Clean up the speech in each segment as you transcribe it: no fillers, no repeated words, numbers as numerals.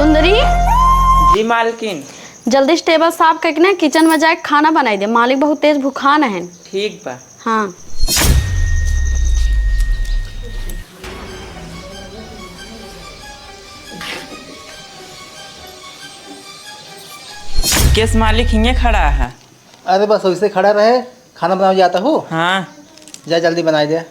सुंदरी। जी मालकिन। जल्दी से टेबल साफ करके ना किचन में जाके खाना बनाई दे, मालिक बहुत तेज भूखान है। ठीक बा। हाँ। किस मालिक हिंगे खड़ा है? अरे बस वैसे खड़ा रहे, खाना बनाने जाता हूँ। हाँ। जा जल्दी बनाई दे।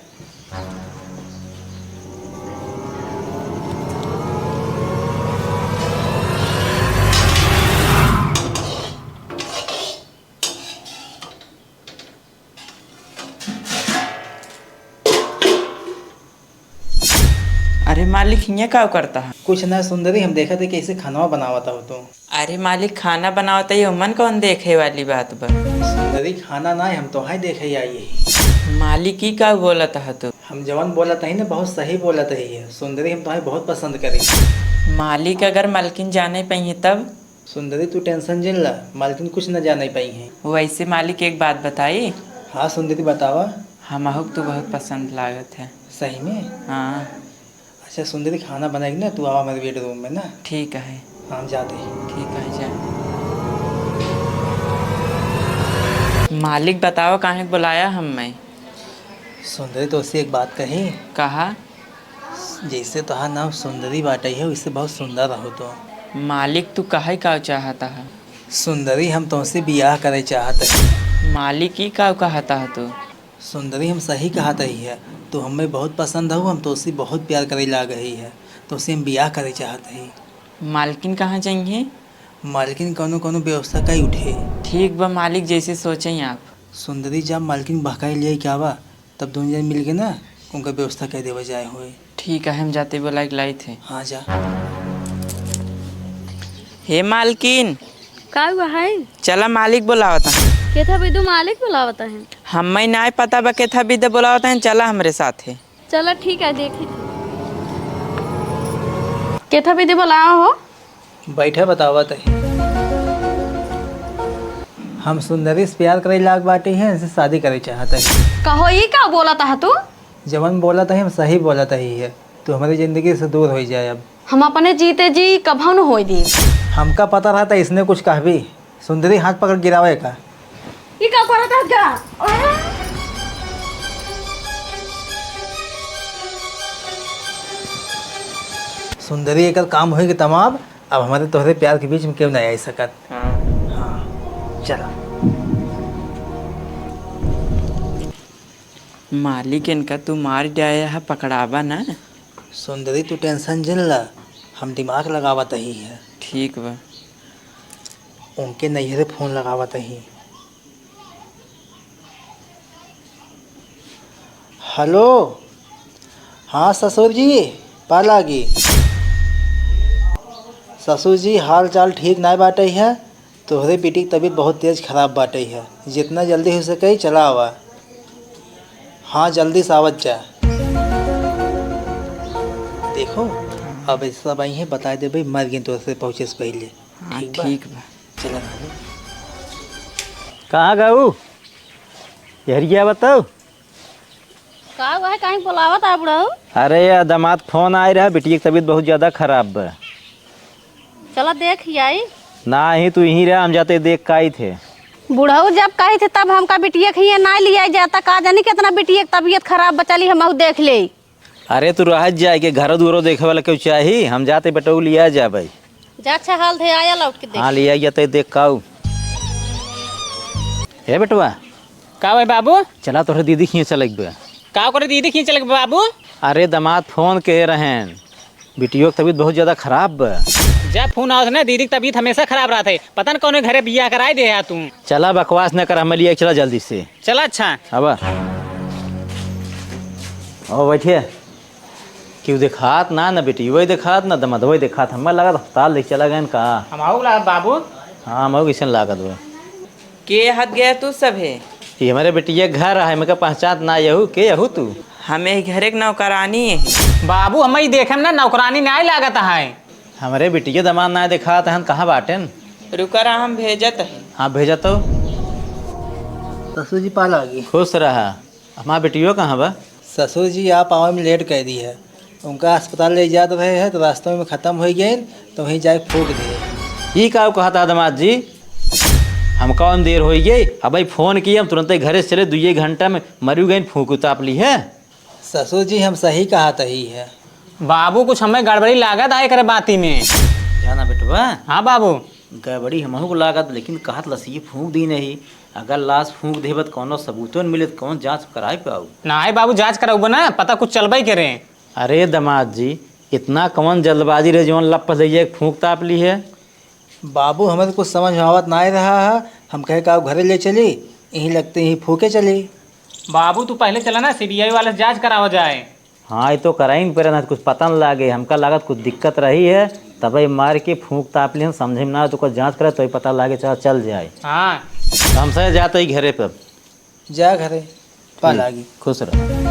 अरे मालिक हिंगे का करता है? कुछ ना सुंदरी, हम देखा थे कैसे खाना बनावता हो तो। अरे मालिक खाना बनावता ही मन कौन देखे वाली बात बा। सुंदरी खाना ना हम तो हाई देखे आई है। मालिक ही का बोलता है तो? हम जवान बोला था ही ना, बहुत सही बोला था ही है। सुंदरी हम तुम्हें बहुत पसंद करें। मालिक अगर मालकिन जाने पाई है तब? सुंदरी तू टेंशन जिन ला, मालकिन कुछ न जाने पाई है। वैसे मालिक एक बात बताई। हाँ सुंदरी बतावा। हमहू तो बहुत पसंद लागत है। सही में? हाँ। अच्छा सुंदरी खाना बनाएगी ना, तू आवा मेरे बेडरूम में ना। ठीक है। हम जाते। ठीक है जा। मालिक बताओ काहे बुलाया हमें? सुंदरी तो उससे एक बात कही। कहा? जैसे तुहार नाम सुंदरी बाटे है, उससे बहुत सुंदर रहो तो। मालिक तू काहे का चाहता है? सुंदरी हम तुमसे बियाह करे चाहते हैं। मालिक ही का कहता है तू? सुंदरी हम सही कहत ही है, तो हमें बहुत पसंद हो, हम तो उससे बहुत प्यार करे लाग ही है, तो उससे हम बियाह करे चाहते हैं। मालकिन कहाँ चाहिए? मालकिन कोनो कोनो व्यवस्था कई उठे। ठीक बा मालिक जैसे सोचें आप। सुंदरी जब मालकिन बहकाई लिए क्या बा, तब दोनों जन मिल के ना उनका व्यवस्था कर देवा जाए हुए। ठीक है हम जाते बोला लाई थे। हाँ जा। हे मालकिन। का हुआ है? चला मालिक बुलावता है। के था बिदु मालिक बुलावता है? हमें ना पता बा के था विद बुलावता है, चला हमरे साथ है। चलो ठीक है, देखी के था बिदु बुलाया हो। बैठे बतावा तही। हम सुंदरी से प्यार करे लाग बाटे हैं, इनसे शादी करे चाहते हैं। कहो ये क्या बोला था तू? जवन बोला था हम सही बोला था ही है, तो हमारी जिंदगी से दूर हो जाए। अब हम अपने जीते जी कभू न हो दी। हमका पता रहा था इसने कुछ कह भी। सुंदरी हाथ पकड़ गिरावे का। ये क्या कर रहा था क्या? सुंदरी एक काम होगी तमाम। अब हमारे तोहरे प्यार के बीच में क्यों नहीं आ सकत। हाँ चला। मालिक इनका तू मार जाया है, पकड़ावा ना। सुंदरी तू टेंशन जिन ला, हम दिमाग लगावत ही है। ठीक बा। उनके नैहरे फोन लगावत ही। हेलो। हाँ ससुर जी, पालागी। ससुर जी हाल चाल ठीक नहीं बाटे है, तोहरे बेटी की तबीयत बहुत तेज खराब बाटे है, जितना जल्दी हो सके चला आवा। हाँ जल्दी से आवत जा। देखो अब ऐसा भाई है, बता दे भाई मर गए तो से पहुँचे से पहले। हाँ ठीक बा। चला। कहाँ गऊ यहरिया बताओ। का हुआ है, कहीं बुलावा था बुढ़ाऊ? अरे यार दामाद फोन आए रहा, बेटी की तबीयत बहुत ज़्यादा खराब बा। चलो देख ही आई। ना ही तू यहीं रहा, हम जाते देख का आई थे। बुढ़ाऊ जब कही थे तब हमका बिटिया खिए ना लिया जाता, का जानी कितना बिटिया की तबीयत खराब बचली, हम देख ले। अरे तू रह जाए कि घर दूरो देखे वाला क्यों चाहिए, हम जाते बेटो लिया जा भाई। जा अच्छा हाल थे, आया लौट के देख। हाँ लिया जाते देख काऊ। हे बेटवा का भाई बाबू? चला तोहरे दीदी खिए चल बे। का करे दीदी खींच चल बाबू? अरे दामाद फोन कह रहे बिटियो की तबीयत बहुत ज़्यादा खराब बा। जब फोन आओ ना दीदी की तबीयत हमेशा खराब रहा थे, पता न कौन घरे बियाह कराए दे तू। चला बकवास न कर, हमें लिया चला जल्दी से। चला अच्छा। अब ओ बैठिए। क्यों दिखात ना बेटी वही दिखात ना दमद वही दिखात, हमें लगा अस्पताल देख चला गए का। हम आओ बाबू। हाँ मैं कैसे लागत वो के हद गया तू सब है? ये हमारे बेटिया घर है, मैं पहचान ना यहू के यहू तू। हमें घर एक नौकरानी है। बाबू हम ही देखे ना नौकरानी नहीं लागत है। हमारे बेटिया दमाद ना दिखात है, कहाँ बाटेन? रुका रहा हम भेजत है। हाँ भेजा तो। ससुर जी पालागी। खुश रहा। हमारा बेटियो कहाँ बा? ससुर जी आप आवे में लेट कह दी है, उनका अस्पताल ले जात रहे हैं तो रास्ते में ख़त्म हो गए तो वहीं जाके फूक दे। ये का कहा था दामाद जी, हमका हम देर हो गई, अब भाई फ़ोन किए हम तुरंत ही घरे से चले, 2 घंटा में मरी गई फूक उताप ली है। ससुर जी हम सही कहा तही है। बाबू कुछ हमें गड़बड़ी लागत आए करे बाती में। जाना बेटवा, हाँ बाबू। गड़बड़ी हमहू को लागत, लेकिन कहत लसी फूक दी नहीं। अगर लाश फूक देबत कौनो सबूतो न मिले तो कौन जांच कराए पाऊ। ना है बाबू, जांच कराऊ ना, पता कुछ चलबई करे। अरे दामाद जी, इतना कौन जल्दबाजी रहे जौन लप जाइए फूक ताप ली है। बाबू हमें तो कुछ समझ में आवत ना रहा है, हम कहे का घरे ले चली, यहीं लगते ही फूके चली। बाबू तू पहले चला ना, सीबीआई वाले से जांच कराओ जाए। हाँ ये तो कराई पर ना, कुछ पता न लागे, हमका लागत कुछ दिक्कत रही है तभी मार के फूक ताप ली, हम समझे में ना तो कुछ जांच करे तो ही पता लागे चल जाए। हाँ तो हमसे जाते ही घरे पर। जा घरे पा लागी। खुश रह।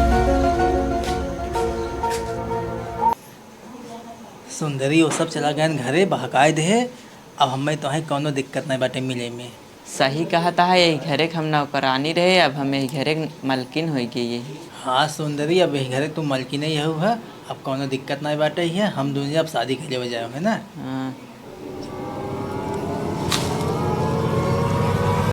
सुंदरी वो सब चला गए घरे बहकाए दे। अब हमें तो है कौनो दिक्कत नहीं बाटे मिले में। सही कहा था, यही घरे हम नौकरानी रहे, अब हम यही घरे मलकिन हो गई। हाँ सुंदरी, अब यही घरे तुम मलकी नहीं है, अब कौनो दिक्कत नहीं बाटे है, हम दुनिया अब शादी के लिए बजाए है ना। हाँ